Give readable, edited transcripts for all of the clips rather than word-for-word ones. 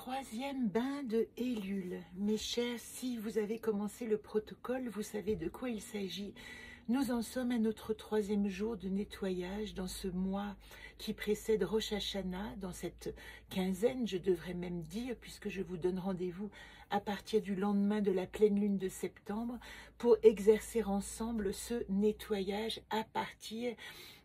troisième bain de Ellul. Mes chers, si vous avez commencé le protocole, vous savez de quoi il s'agit. Nous en sommes à notre troisième jour de nettoyage dans ce mois qui précède Rosh Hashanah, dans cette quinzaine, je devrais même dire, puisque je vous donne rendez-vous à partir du lendemain de la pleine lune de septembre, pour exercer ensemble ce nettoyage à partir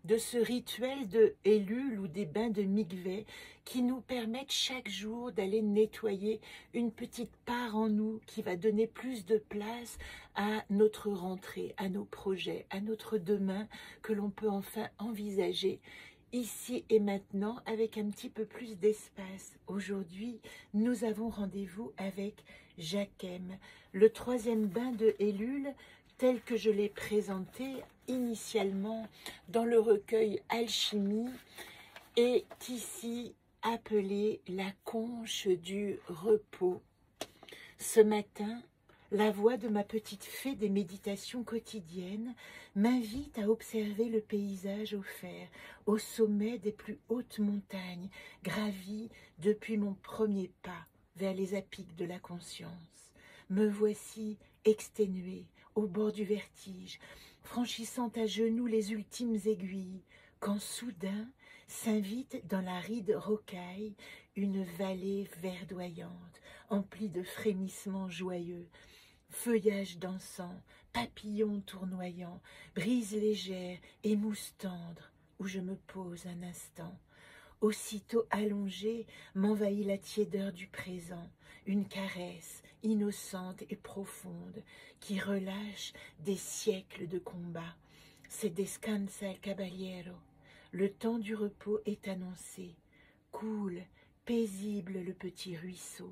de ce rituel de Ellul ou des bains de Mikvé qui nous permettent chaque jour d'aller nettoyer une petite part en nous qui va donner plus de place à notre rentrée, à nos projets, à notre demain que l'on peut enfin envisager ici et maintenant avec un petit peu plus d'espace. Aujourd'hui, nous avons rendez-vous avec Jachem, le troisième bain de Ellul tel que je l'ai présenté initialement dans le recueil Alchimie, est ici appelé la conche du repos. Ce matin, la voix de ma petite fée des méditations quotidiennes m'invite à observer le paysage offert au sommet des plus hautes montagnes, gravies depuis mon premier pas vers les apics de la conscience. Me voici exténuée, au bord du vertige, franchissant à genoux les ultimes aiguilles, quand soudain s'invite dans l'aride rocaille une vallée verdoyante, emplie de frémissements joyeux, feuillage dansant, papillons tournoyants, brise légère et mousse tendre, où je me pose un instant. Aussitôt allongée, m'envahit la tiédeur du présent, une caresse innocente et profonde qui relâche des siècles de combat. C'est descansa el caballero. Le temps du repos est annoncé. Coule, paisible le petit ruisseau.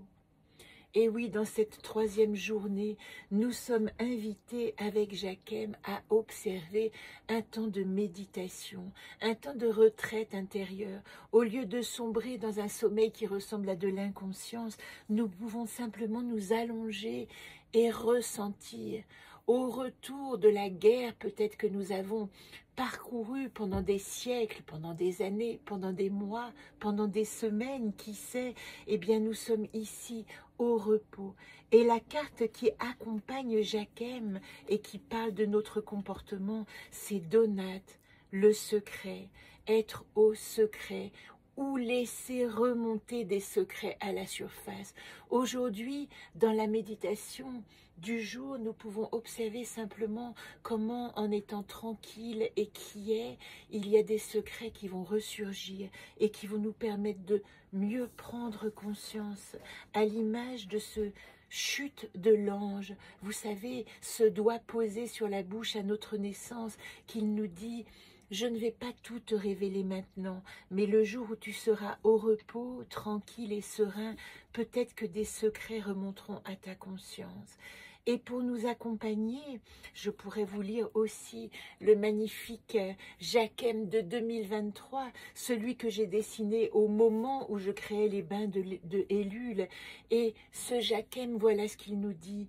Et oui, dans cette troisième journée, nous sommes invités avec Jachem à observer un temps de méditation, un temps de retraite intérieure. Au lieu de sombrer dans un sommeil qui ressemble à de l'inconscience, nous pouvons simplement nous allonger et ressentir. Au retour de la guerre, peut-être que nous avons parcouru pendant des siècles, pendant des années, pendant des mois, pendant des semaines, qui sait, eh bien nous sommes ici au repos. Et la carte qui accompagne Jachem et qui parle de notre comportement, c'est Donate, le secret, être au secret, ou laisser remonter des secrets à la surface. Aujourd'hui, dans la méditation du jour, nous pouvons observer simplement comment, en étant tranquille et quiet, il y a des secrets qui vont ressurgir et qui vont nous permettre de mieux prendre conscience, à l'image de ce chute de l'ange, vous savez, ce doigt posé sur la bouche à notre naissance, qu'il nous dit: je ne vais pas tout te révéler maintenant, mais le jour où tu seras au repos, tranquille et serein, peut-être que des secrets remonteront à ta conscience. Et pour nous accompagner, je pourrais vous lire aussi le magnifique Jachem de 2023, celui que j'ai dessiné au moment où je créais les bains de Ellul. Et ce Jachem, voilà ce qu'il nous dit.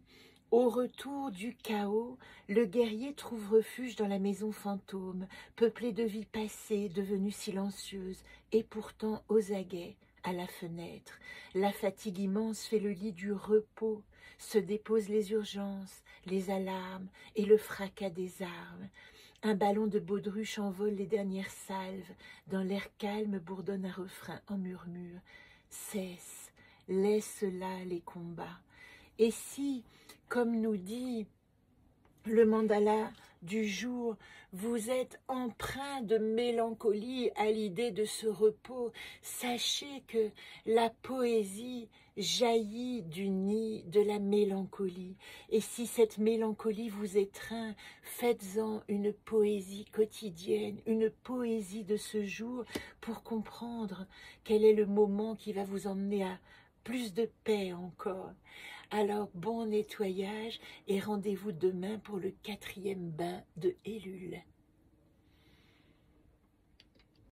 Au retour du chaos, le guerrier trouve refuge dans la maison fantôme, peuplée de vies passées, devenues silencieuses, et pourtant aux aguets, à la fenêtre. La fatigue immense fait le lit du repos, se déposent les urgences, les alarmes et le fracas des armes. Un ballon de baudruche envole les dernières salves, dans l'air calme bourdonne un refrain en murmure. Cesse, laisse là les combats. Et si, comme nous dit le mandala du jour, vous êtes empreint de mélancolie à l'idée de ce repos, sachez que la poésie jaillit du nid de la mélancolie. Et si cette mélancolie vous étreint, faites-en une poésie quotidienne, une poésie de ce jour pour comprendre quel est le moment qui va vous emmener à plus de paix encore. Alors, bon nettoyage et rendez-vous demain pour le 4e bain de Ellul.